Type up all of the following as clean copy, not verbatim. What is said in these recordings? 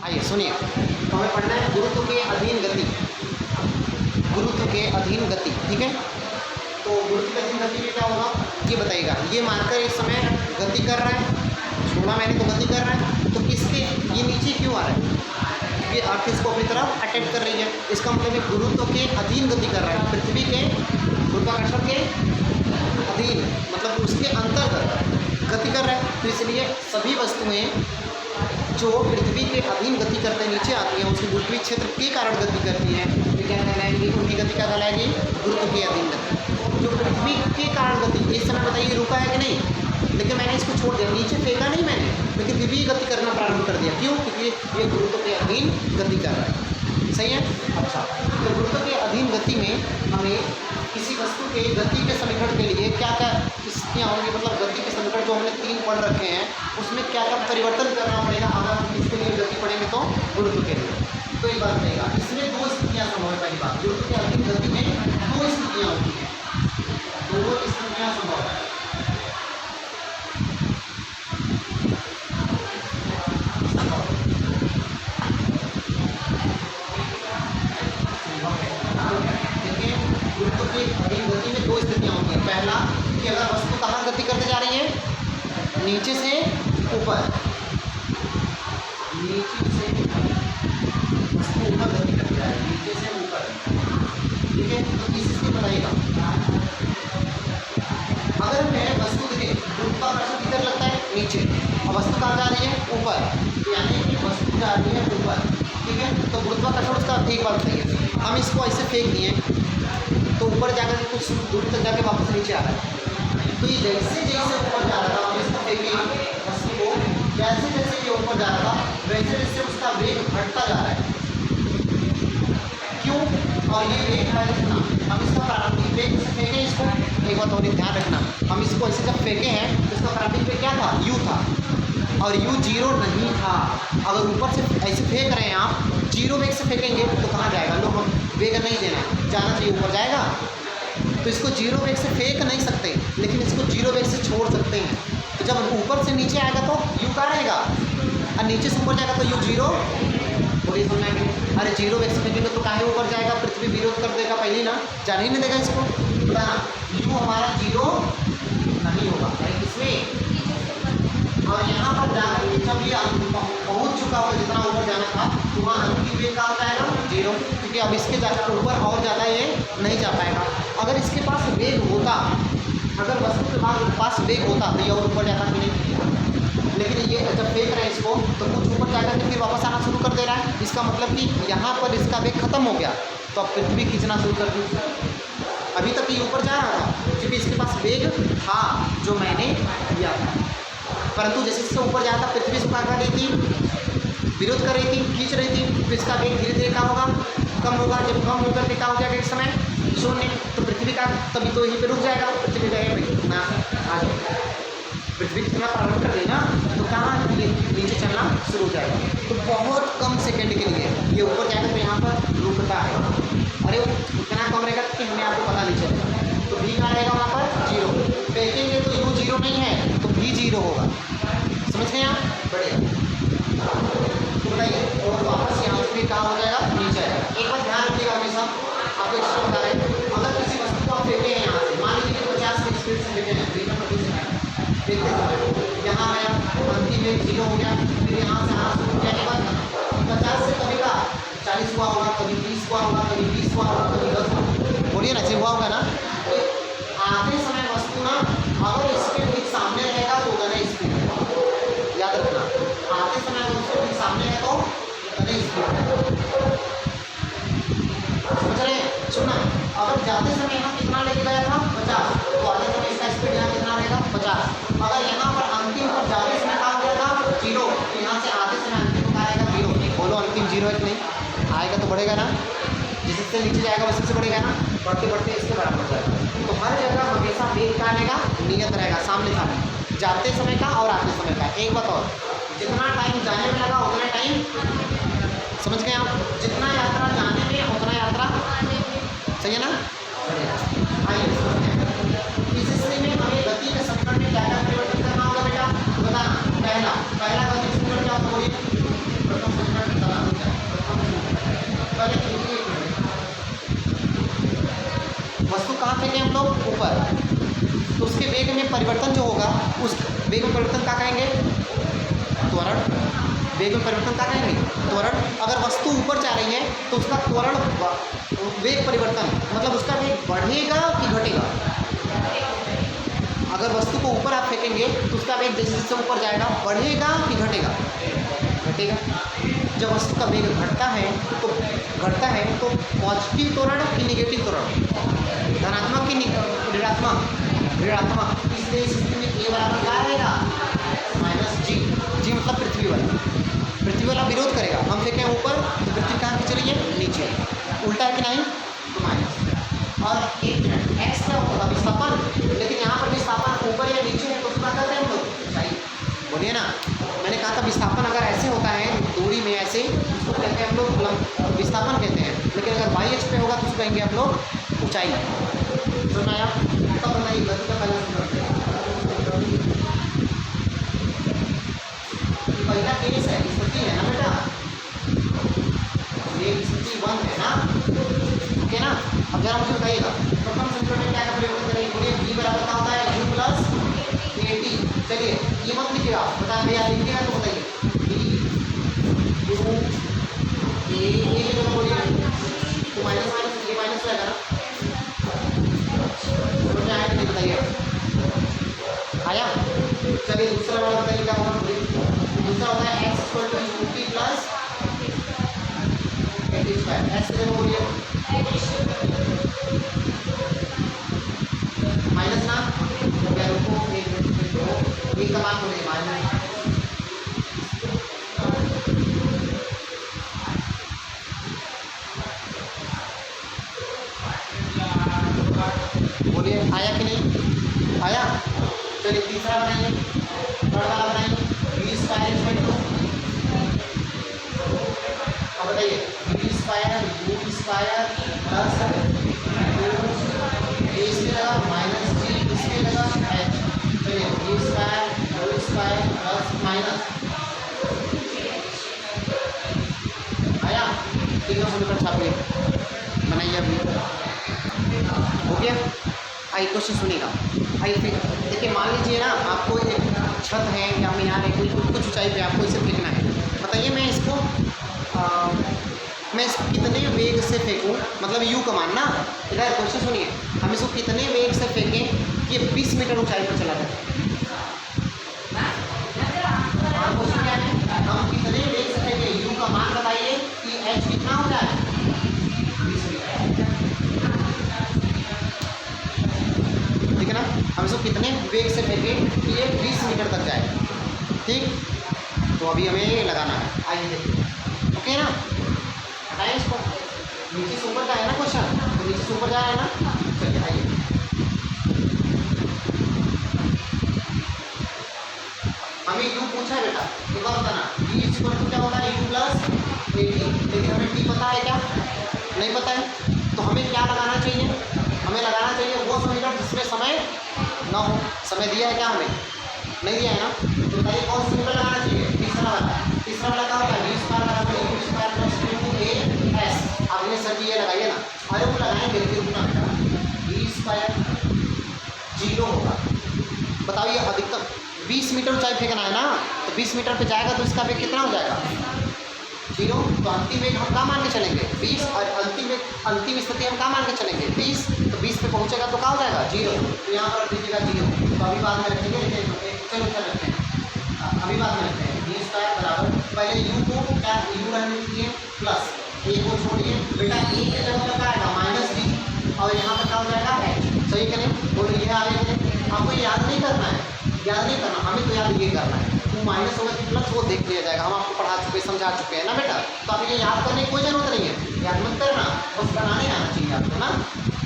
आइए सुनिए, तो हमें पढ़ना है गुरुत्व के अधीन गति, गुरुत्व के अधीन गति, ठीक है। तो गुरुत्व के अधीन गति में क्या होगा ये बताइएगा। ये मार्कर इस समय गति कर रहा है, छोड़ा मैंने तो गति कर रहा है, तो किसके ये नीचे क्यों आ रहा है? क्योंकि अर्थ इसको अपनी तरफ अटैक कर रही है। इसका मतलब है गुरुत्व के अधीन गति कर रहा है, पृथ्वी के गुरुत्वाकर्षण के अधीन, मतलब उसके अंतर्गत गति कर रहा है। तो इसलिए सभी वस्तुएं जो पृथ्वी के अधीन गति करते नीचे आती हैं, उसके गुरुत्वीय क्षेत्र के कारण गति करती हैं, तो क्या कहलाएगी? उनकी गति क्या कहलाएगी? गुरुत्व के अधीन गति। जो पृथ्वी के कारण गति, इस समय बताइए रुका है कि नहीं? लेकिन मैंने इसको छोड़ दिया, नीचे फेंका नहीं मैंने, लेकिन फिर भी गति करना प्रारंभ कर दिया। क्यों? क्योंकि ये गुरुत्व के अधीन गति कर रहा है। सही है। अच्छा, तो गुरुत्व के अधीन गति में हमें किसी वस्तु के गति के समीकरण के लिए क्या क्या स्थितियाँ होंगी, मतलब गति के समीकरण जो हमने 3 पढ़ रखे हैं उसमें क्या क्या परिवर्तन करना पड़ेगा अगर हम इसके लिए गति पढ़ेंगे तो गुरुत्व के लिए। तो एक बात रहेगा, इसमें 2 स्थितियाँ संभव है। पहली बात, गुरुत्व के अधीन गति में 2 स्थितियाँ होती हैं, 2 स्थितियाँ संभव है। पहला कि अगर वस्तु कहाँ गति करते जा रही है? नीचे से ऊपर, नीचे से वस्तु ऊपर गति करते जा रही है, नीचे से ऊपर, ठीक है। तो इस स्थिति बनाइएगा। अगर मैं वस्तु देखें, गुरुत्वाकर्षण किधर लगता है? नीचे, और वस्तु कहाँ जा रही है? ऊपर, यानी कि वस्तु जा रही है ऊपर, ठीक है। तो गुरुत्वाकर्षण उसका एक बात चाहिए, हम इसको ऐसे फेंक दिए तो ऊपर जाकर कुछ दूर तक जाके वापस नीचे आ रहा है। तो ये जैसे जैसे ऊपर जा रहा था, हम इसको फेंके वस्तु को, जैसे जैसे ये ऊपर जा रहा था वैसे वैसे उसका वेग घटता जा रहा है। क्यों? और ये वेग है कितना? हम इसका प्रारंभिक वेग से फेंके इसको, एक बात और ध्यान रखना, हम इसको ऐसे जब फेंके हैं तो इसका प्रारंभिक वेग क्या था? u था, और u 0 नहीं था। अगर ऊपर से ऐसे फेंक रहे हैं आप, 0 वेग से फेंकेंगे तो कहाँ जाएगा? लो, हम वेग नहीं देना, जाना चाहिए ऊपर, जाएगा। तो इसको 0 वेग से फेंक नहीं सकते, लेकिन इसको 0 वेग से छोड़ सकते हैं। तो जब ऊपर से नीचे आएगा तो u का रहेगा, और नीचे से ऊपर जाएगा तो u 0। बोलिए सुनाएंगे, अरे 0 वेग से फेंकेंगे तो काहे ऊपर जाएगा? पृथ्वी विरोध कर देगा, पहले ना जाने ही नहीं देगा इसको। u हमारा 0 नहीं होगा, इसमें। और यहाँ पर जाकर के जब ये पहुँच चुका होगा जितना ऊपर जाना था, तो वहाँ अंतिम वेग का हो जाएगा 0, क्योंकि अब इसके जाकर ऊपर और ज़्यादा ये नहीं जा पाएगा। अगर इसके पास वेग होता, अगर वस्तु के पास वेग होता तो ये और ऊपर जाता कि नहीं? लेकिन ये जब फेंक रहे हैं इसको तो कुछ ऊपर जाकर के फिर वापस आना शुरू कर दे रहा है। इसका मतलब कि यहाँ पर इसका वेग खत्म हो गया, तो अब पृथ्वी खींचना शुरू कर दी। अभी तक ये ऊपर जा रहा था क्योंकि इसके पास वेग था जो मैंने दिया था, परंतु जैसे जैसे ऊपर जाता पृथ्वी इसको क्या कर रही थी? विरोध कर रही थी, खींच रही थी। तो इसका वेग धीरे धीरे क्या होगा? कम होगा। जब कम होकर के क्या हो जाएगा? एक समय 0, तो पृथ्वी का तभी तो यहीं पे रुक जाएगा। पृथ्वी जाएगा ना, आ जाएगा, पृथ्वी कितना प्रारंभ कर देना तो कहाँ नीचे चलना शुरू हो जाएगा। तो बहुत कम सेकंड के लिए ये ऊपर जाकर तो यहाँ पर रुकता है। अरे उतना कम रहेगा कि हमें आपको पता नहीं चलेगा। तो भी कहाँ रहेगा? वहाँ पर 0। फेंकेंगे तो u 0 नहीं है तो भी 0 होगा। समझ गए आप? बढ़िया। तो बताइए, और वापस यहाँ से भी कहाँ हो जाएगा? नीचे आएगा। एक बार ध्यान रखिएगा, हमेशा आपको एक्स्ट्रा बता रहे हैं, अगर किसी वस्तु को आप फेंके हैं यहाँ से, मान लीजिए 50 की स्पीड से फेंके हैं, फेंकते समय यहाँ आया, अंतिम वेग 0 हो गया, फिर यहाँ से आना शुरू किया के बाद 50 से कभी का 40 हुआ होगा, कभी 30 हुआ होगा, कभी 20 हुआ होगा, कभी 10 हुआ, बोलिए ना, हुआ होगा ना। तो आते समय वस्तु ना अगर इसके ठीक सामने रहेगा तो उतने स्पीड, याद रखना, आते समय वस्तु ठीक सामने है तो उतने स्पीड। समझ रहे हैं? सुनना, अगर जाते समय यहाँ कितना लेके गया था? 50, तो आते समय इसका स्पीड यहाँ कितना रहेगा? 50। अगर यहाँ पर अंतिम पर जाते समय कहा गया था 0, तो यहाँ से आते समय अंतिम को कहा आएगा 0। बोलो अंतिम 0 है कि नहीं? आएगा तो बढ़ेगा ना, जिससे नीचे जाएगा वैसे से बढ़ेगा ना, बढ़ते बढ़ते इसके बराबर जाएगा। तो हर जगह हमेशा वेग का रहेगा, नियत रहेगा, सामने सामने, जाते समय का और आते समय का। एक बात और, जितना टाइम जाने में लगा उतना टाइम, समझ गए आप? जितना यात्रा जाने में उतना यात्रा, सही है ना? आइए इस स्थिति में हमें गति के समीकरण में क्या क्या परिवर्तन करना होगा बेटा? बताना। पहला गति समीकरण क्या होता है? प्रथम समीकरण ऊपर, तो उसके वेग में परिवर्तन जो होगा उस वेग में परिवर्तन क्या कहेंगे? त्वरण। वेग में परिवर्तन क्या कहेंगे? त्वरण। अगर वस्तु ऊपर जा रही है तो उसका त्वरण वेग परिवर्तन मतलब उसका वेग बढ़ेगा कि घटेगा? अगर वस्तु को ऊपर आप फेंकेंगे तो उसका वेग जैसे जैसे ऊपर जाएगा बढ़ेगा कि घटेगा? घटेगा। जब वस्तु का वेग घटता है तो पॉजिटिव त्वरण कि निगेटिव त्वरण? धनात्मक कि ऋणात्मक? ऋणात्मक। इसलिए इस स्थिति में ए बराबर क्या रहेगा? माइनस जी। जी मतलब पृथ्वी वाला विरोध करेगा। हम फेंके ऊपर तो पृथ्वी कहाँ की चली है? नीचे। उल्टा है कि नहीं? तो माइनस। और एक मिनट एक्स क्या होगा? विस्थापन। लेकिन यहाँ पर विस्थापन ऊपर या नीचे है तो उसका कहते हैं हम लोग ऊंचाई। बोलिए ना, मैंने कहा था विस्थापन अगर ऐसे होता है दूरी में ऐसे, उसको कहते हैं हम लोग विस्थापन कहते हैं। लेकिन अगर वाई एच पे होगा तो उसको कहेंगे हम लोग ऊंचाई। सुना आप? तब बताइए गति का पहला सूत्र। पहला केस है, स्थिति है ना बेटा, ये स्थिति 1 है ना, ओके ना। अब जरा मुझे बताइएगा प्रथम समीकरण में क्या का प्रयोग करेंगे? बोलिए v बराबर क्या होता है? u plus at। चलिए ये मत लिखिएगा, बता भैया लिखिएगा तो बताइए v u a ये जगह बोलिए तो माइनस माइनस ये माइनस रहेगा ना, समझ में आया कि नहीं बताइए? आया? चलिए दूसरा वाला बताइए क्या होगा? दूसरा होता है x equal to ut plus at square. x की जगह बोलिए माइनस ना, तो क्या रुको एक का मान बोलिए माइनस। बोलिए आया कि नहीं आया? चलिए तीसरा बनाइए, थर्ड वाला बनाइए v स्क्वायर इक्वल टू, अब बताइए v square u square plus इसकी जगह माइनस जी, इसकी जगह एच। चलिए v square u square plus minus आया? तीनों समीकरण छापिए, बनाइए अभी। हो गया? आइए क्वेश्चन सुनिएगा। आइए फिर देखिए, मान लीजिए ना आपको एक छत है या मीनार है, कोई कुछ ऊंचाई पे आपको इसे फेंकना है। बताइए मैं इसको कितने वेग से फेंकूं, मतलब यू का मान ना। इधर क्वेश्चन सुनिए, हम इसको कितने वेग से फेंकें कि ये 20 मीटर ऊंचाई पर चला जाए? क्वेश्चन क्या है? हम कितने वेग से फेंकें, यू का मान बताइए कि एच कितना हो जाए? 20 मीटर। ठीक है ना? हम इसको कितने वेग से फेंकें कि ये 20 मीटर तक जाए? ठीक, तो अभी हमें ये लगाना है। आइए देखिए, ओके ना? हटाइए इसको, नीचे से ऊपर का है ना क्वेश्चन, तो नीचे से ऊपर जा रहा है ना। चलिए आइए, हमें यू पूछा है बेटा, एक बार बताना v इक्वल टू क्या होता है? u plus at। लेकिन हमें t पता है क्या? नहीं पता है। तो हमें क्या लगाना चाहिए? हमें लगाना चाहिए वो समीकरण जिसमें समय न हो। समय दिया है क्या? हमें नहीं दिया है ना। तो बताइए कौन सा समीकरण लगाना चाहिए? तीसरा वाला। तीसरा वाला क्या होता है? v स्क्वायर बराबर u स्क्वायर प्लस 2as। आपने सर ये लगाइए ना, अरे वो लगाएंगे लेकिन रुकना बेटा, v स्क्वायर 0 होगा। बताओ ये अधिकतम 20 मीटर ऊंचाई फेंकना है ना, तो 20 मीटर पे जाएगा तो इसका वेग कितना हो जाएगा? 0। तो अंतिम वेग हम कहाँ मान के चलेंगे? 20। और अंतिम स्थिति हम कहाँ मान के चलेंगे? 20। तो 20 पे पहुंचेगा तो क्या हो जाएगा? 0। तो यहाँ पर दीजिएगा 0। तो अभी बाद में रखेंगे, चलो चल रखते हैं, अभी बाद में रखते हैं। v स्क्वायर बराबर पहले u को क्या u रहने दीजिए प्लस a को छोड़िए बेटा, a की जगह पर क्या आएगा? Minus d। और यहाँ पर क्या हो जाएगा? h। सही करें, बोल ये आगे करें। आपको याद नहीं करना है, याद नहीं करना, हमें तो याद ये करना है। तो माइनस होगा कि प्लस वो देख लिया जाएगा, हम आपको पढ़ा चुके समझा चुके हैं ना बेटा। तो आप ये याद करने की कोई जरूरत नहीं है, याद मत करना, बस बनाने आना चाहिए आपको ना।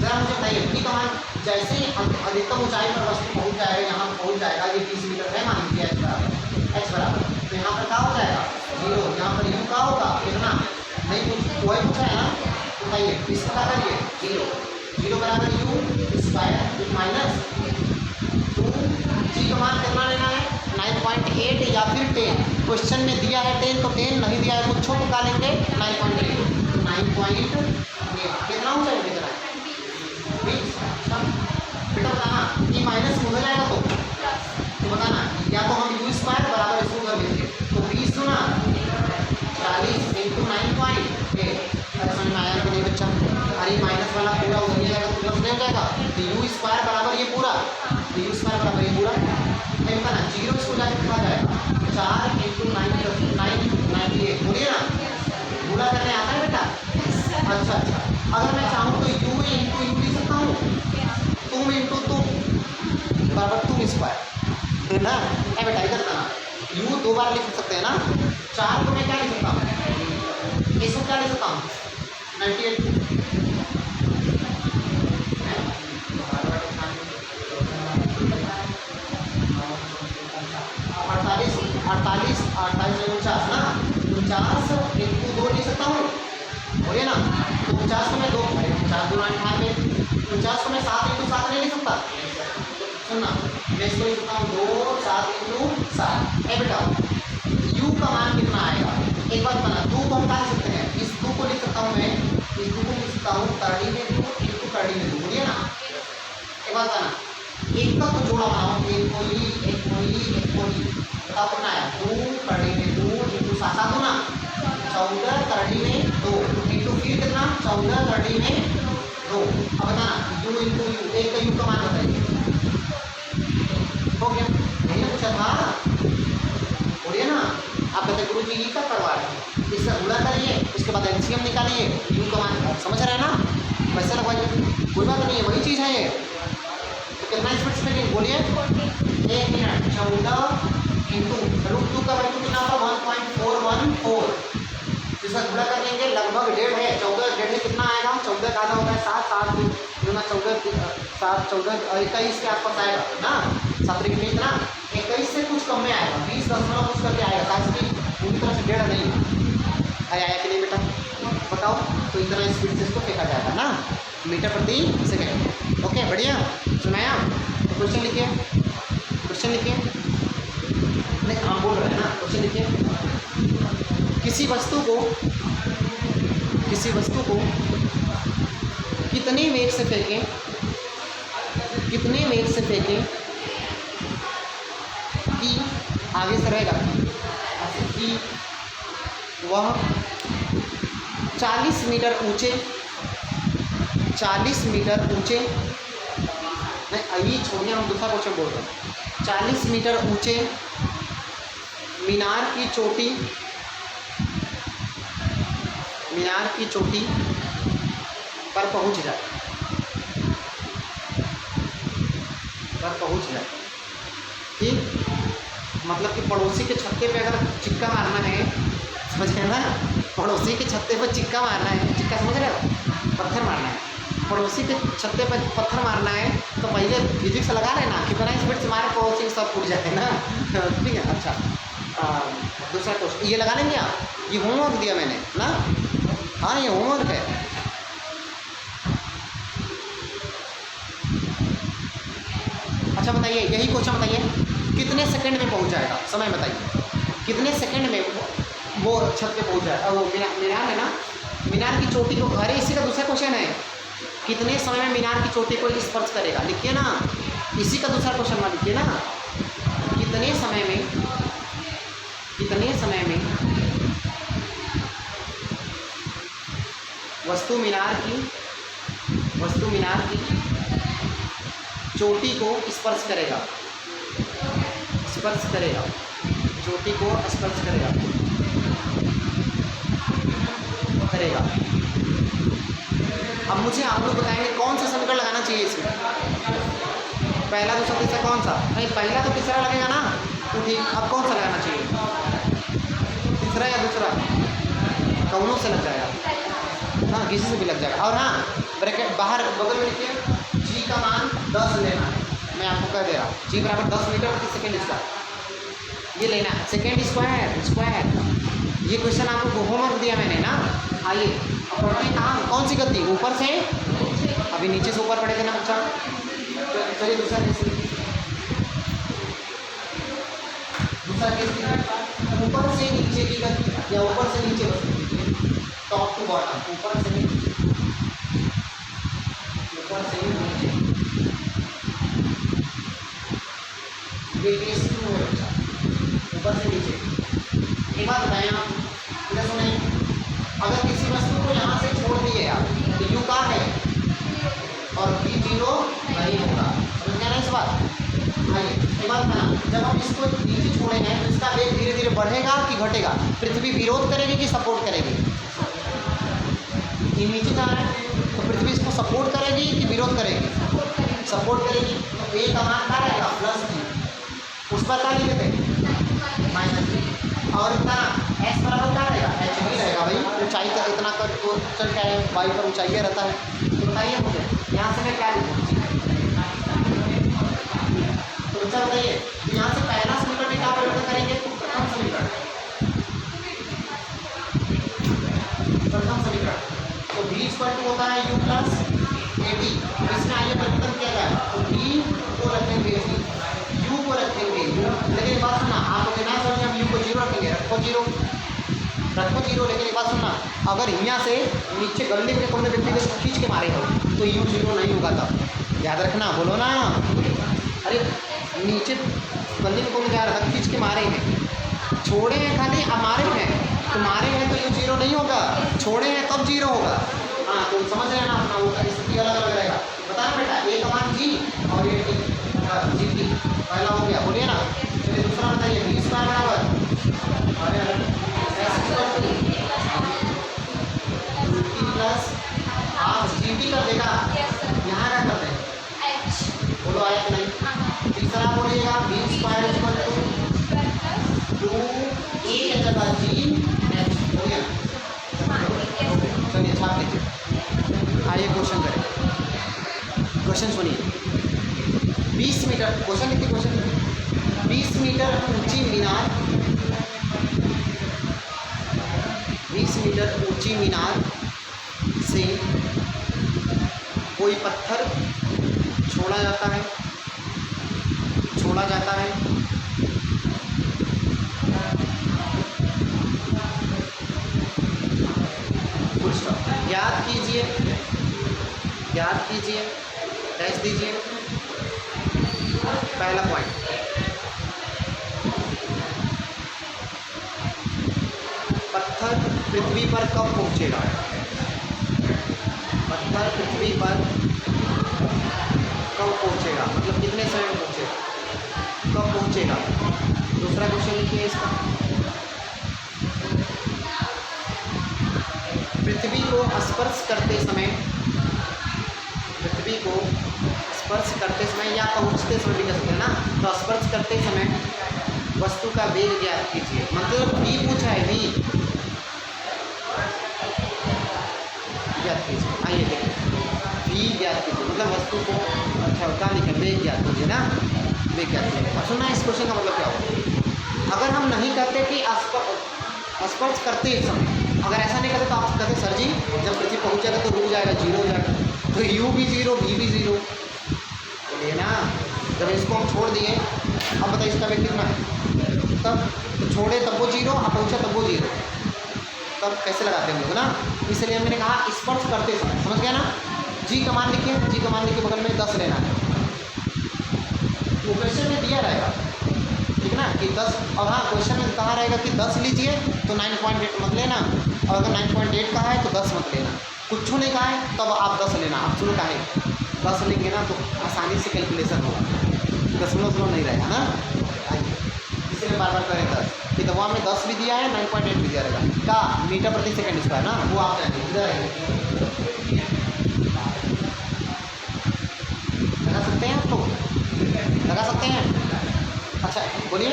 जरा मुझे बताइए t का मान जैसे ही अधिकतम ऊंचाई पर वस्तु पहुंच जाएगा, यहाँ पहुंच जाएगा, ये 20 मीटर है मान लीजिए h बराबर, तो यहाँ पर क्या हो जाएगा? 0। यहाँ पर u का होगा कितना? नहीं कुछ वही पूछा है ना, बताइए इसका क्या करिए? 0 बराबर u स्क्वायर माइनस 2 g का मान कितना लेना है? 9.8 या फिर 10। क्वेश्चन में दिया है 10 तो 10, नहीं दिया है कुछ को निकालेंगे 9.8। 9.8 कितना ऊंचाई कितना है? 20। बेटा हो जाएगा तो बताना, या तो हम यू स्क्वायर बराबर इसको कर देंगे, तो 20 गुना 40 इंटू 9.8। समझ में आया कि नहीं बच्चा? अरे माइनस वाला पूरा उधर ही जाएगा तो प्लस नहीं हो जाएगा, तो यू स्क्वायर बराबर ये पूरा, तो यू स्क्वायर बराबर ये पूरा नहीं बताना, जीरो इसको जाके कितना जाएगा 4 इंटू 9 प्लस 98। बोलिए ना, पूरा करने आता है बेटा? अच्छा अच्छा, अगर मैं चाहूँ तो यू इंटू यू लिख सकता हूँ, तुम इंटू तुम बराबर तुम स्क्वायर है ना? ए बेटा इधर ना, यू 2 बार लिख सकते हैं ना, 4 को मैं क्या लिख सकता हूँ, इसको क्या लिख सकता हूँ 98। अड़तालीस 49 ना, 49 इंटू 2 लिख सकता हूँ, बोलिए ना, तो 50 को मैं 2 50 दूना 98, 50 को मैं 7 इंटू 7 नहीं लिख सकता, सुनना मैं इसको लिख सकता हूँ 2 7 इंटू 7। ए बेटा u का मान कितना आएगा, एक बात बताना, 2 को हम क्या लिख सकते हैं, इस 2 को लिख सकता हूँ मैं, इस 2 को लिख सकता हूँ 30 में 2 इंटू 30 में 2, बोलिए ना। एक बात बताना, एक का तो जोड़ा बनाओ, एक कोई बताओ कितना आया, 2 30 में 2 इंटू 7 7 ना 14 30 में 2 इंटू फिर कितना 14 30 में 2। अब बताना u इंटू यू, एक का u का मान बताइए, हो गया? नहीं पूछा था, बोलिए ना। आप कहते गुरु जी ये क्या करवा रहे हैं, इससे गुणा करिए, उसके बाद एलसीएम निकालिए, u का मान समझ रहे हैं ना, वैसे लगवाइए, कोई बात नहीं है, वही चीज़ है ये। तो कितना स्पीड से लेंगे बोलिए, 1 मिनट 14 इंटू रूट 2 का वैल्यू कितना था 1.414, जिसका गुणा कर लेंगे लगभग 1.5 है, 14 1.5 कितना आएगा, 14 का आधा होता है 7 7 गुना 14 7 14 21 के आसपास आएगा ना, 7 के कितना 21 से कुछ कम में आएगा, 20 दशमलव कुछ करके आएगा, ताकि पूरी तरह से 1.5 नहीं है। आया कि नहीं बेटा बताओ? तो इतना स्पीड से इसको फेंका जाएगा ना, मीटर प्रति सेकेंड। ओके बढ़िया, सुनाया? तो क्वेश्चन लिखिए, क्वेश्चन लिखिए, नहीं हम बोल रहे हैं ना, क्वेश्चन लिखिए। किसी वस्तु को कितने वेग से फेंकें, कितने वेग से फेंकें कि आगे से रहेगा कि वह 40 मीटर ऊंचे, 40 मीटर ऊंचे, नहीं अभी छोड़िए, हम दूसरा क्वेश्चन बोल रहे हैं। 40 मीटर ऊंचे मीनार की चोटी, मीनार की चोटी पर पहुंच जाए, पर पहुंच जाए, ठीक? मतलब कि पड़ोसी के छत्ते पे अगर चिक्का मारना है, समझ गए ना, पड़ोसी के छत्ते पर चिक्का मारना है, चिक्का समझ रहे हो, पत्थर मारना है, पड़ोसी के छत्ते पर पत्थर मारना है, तो पहले फिजिक्स लगा लेना, कितना स्पीड से मारे पड़ोसी सब फूट जाए ना, ठीक है? अच्छा दूसरा क्वेश्चन ये लगा लेंगे आप, ये होमवर्क दिया मैंने ना, हाँ ये होमवर्क है। अच्छा बताइए, यही क्वेश्चन बताइए, कितने सेकंड में पहुंच जाएगा, समय बताइए, कितने सेकंड में वो छत पे पहुंच जाएगा, वो मीनार है ना, मीनार की चोटी को, अरे इसी का दूसरा क्वेश्चन है, कितने समय में मीनार की चोटी को स्पर्श करेगा, लिखिए ना, इसी का दूसरा क्वेश्चन में लिखिए ना, कितने समय में वस्तु मीनार की चोटी को स्पर्श करेगा, चोटी को स्पर्श करेगा। अब मुझे आप लोग बताएंगे कौन सा समीकरण लगाना चाहिए इसमें, पहला दूसरा तीसरा कौन सा, नहीं पहला तो तीसरा लगेगा ना, तो ठीक, अब कौन सा लगाना चाहिए, तीसरा या दूसरा, दोनों से लग जाएगा, हाँ किसी से भी लग जाएगा। और हाँ ब्रैकेट बाहर बगल में लिखिए, जी का मान 10 लेना है, मैं आपको कह दे रहा हूँ, जी बराबर 10 मीटर प्रति सेकेंड स्क्वायर, ये लेना है, सेकेंड स्क्वायर। ये क्वेश्चन आपको होमवर्क दिया मैंने ना, आइए अब पढ़ते हैं कहाँ, कौन सी गति, ऊपर से, अभी नीचे से ऊपर पढ़े थे ना बच्चा, चलिए दूसरा केस, ऊपर से नीचे की गति या ऊपर से नीचे बस, टॉप टू बॉटम, ऊपर से नीचे, ये केस टू है बच्चा, ऊपर से नीचे। एक बात बताएं आप, इधर सुने, अगर किसी वस्तु को यहाँ से छोड़ दिए आप तो यू का है और v जीरो नहीं होगा, समझ गया ना इस बात। आइए एक बात बताना, जब हम इसको नीचे छोड़े हैं तो इसका वेग धीरे धीरे बढ़ेगा कि घटेगा? पृथ्वी विरोध करेगी कि सपोर्ट करेगी? ये नीचे जा रहा है तो पृथ्वी इसको सपोर्ट करेगी कि विरोध करेगी? सपोर्ट करेगी। तो ए का मान क्या रहेगा? प्लस जी। उस पर क्या लिखे थे? माइनस जी। और इतना एस बराबर क्या रहेगा? एच भी रहेगा भाई, ऊंचाई का इतना कर तो चल क्या है, वायु पर ऊंचाई रहता है। तो बताइए मुझे यहाँ से मैं क्या लिखूँ? तो बच्चा बताइए, तो यहाँ से पहला समीकरण में क्या परिवर्तन करेंगे? तो प्रथम समीकरण, प्रथम समीकरण। तो v इक्वल टू होता है u प्लस ए टी। इसमें आइए परिवर्तन किया जाए, तो v को रखेंगे v, u को रखेंगे u। लेकिन बात सुनना, आप लोग ना समझे, हम u को जीरो रखेंगे, रखो जीरो, रखो जीरो। लेकिन एक बात सुनना, अगर यहाँ से नीचे गले में कोने व्यक्ति को खींच के मारे हो तो u जीरो नहीं होगा, तब याद रखना, बोलो ना। अरे नीचे गले में कोने जा रहा था, खींच के मारे हैं, छोड़े हैं खाली, अब मारे हैं, तो मारे हैं तो u जीरो नहीं होगा, छोड़े हैं तब जीरो होगा। हाँ तो समझ रहे हैं ना अपना, वो स्थिति अलग अलग रहेगा। बताना बेटा, ए का मान जी और ये टी, जी टी पहला हो गया, बोलिए ना। चलिए दूसरा बताइए, v स्क्वायर बराबर प्लस हाफ जी टी कर देगा। यहाँ क्या करते हैं, बोलो आया कि नहीं? तीसरा बोलिएगा, v स्क्वायर इक्वल टू ए की जगह जी एच, हो गया। चलिए छाप लीजिए, आइए क्वेश्चन करें। क्वेश्चन सुनिए, 20 मीटर, क्वेश्चन लिखिए, क्वेश्चन लिखिए। 20 मीटर ऊंची मीनार, 20 मीटर ऊंची मीनार से कोई पत्थर छोड़ा जाता है, छोड़ा जाता है, याद कीजिए, याद कीजिए, डैश दीजिए। पहला पॉइंट, पत्थर पृथ्वी पर कब पहुंचेगा? पत्थर पृथ्वी पर कब पहुंचेगा, मतलब कितने समय में पहुंचेगा, कब पहुंचेगा? दूसरा क्वेश्चन लिखिए इसका, पृथ्वी को स्पर्श करते समय, पृथ्वी को स्पर्श करते समय या पहुंचते समय भी कर सकते हैं ना, तो स्पर्श करते समय वस्तु का वेग ज्ञात कीजिए। मतलब v पूछा है, v ज्ञात कीजिए। आइए देखिए, v ज्ञात कीजिए मतलब वस्तु को, अच्छा क्या लिखे, वेग ज्ञात कीजिए ना, वेग ज्ञात कीजिए। अब सुनना, इस क्वेश्चन का मतलब क्या होगा? अगर हम नहीं कहते कि स्पर्श करते ही समय, अगर ऐसा नहीं करते तो आप कहते सर जी जब पृथ्वी पहुंचेगा तो रुक जाएगा, जीरो हो जाएगा, तो u भी जीरो, v भी जीरो, बोलिए ना। जब इसको हम छोड़ दिए, अब बताइए इसका वेग कितना है, तब तो छोड़े तब वो जीरो, अब पहुँचा तब वो जीरो, तब कैसे लगाते हैं हम लोग ना। इसलिए मैंने कहा स्पर्श करते समय, समझ गया ना। जी का मान लिखिए, जी का मान लिखिए, बगल में 10 लेना है, वो क्वेश्चन में दिया रहेगा, ठीक ना, कि 10। और हाँ, क्वेश्चन में कहा रहेगा कि 10 लीजिए तो 9.8 मत लेना, और अगर 9.8 का है तो 10 मत लेना। कुछ नहीं कहा है तब आप 10 लेना। आप सुनो का है 10 लेंगे ना तो आसानी से कैलकुलेशन होगा, दशमलव नहीं रहेगा ना। इसलिए बार बार करें 10, कि दवा में 10 भी दिया है, 9.8 भी दिया रहेगा, का मीटर प्रति सेकंड इसका है ना, वो आप जाएंगे इधर लगा सकते हैं, आप लोग लगा सकते हैं। अच्छा बोलिए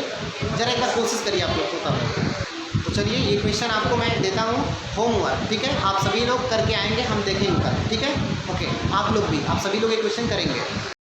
जरा एक बार कोशिश करिए आप लोग को तब। तो चलिए ये क्वेश्चन आपको मैं देता हूँ होमवर्क, ठीक है, आप सभी लोग करके आएंगे, हम देखेंगे कल, ठीक है, ओके। आप लोग भी, आप सभी लोग ये क्वेश्चन करेंगे।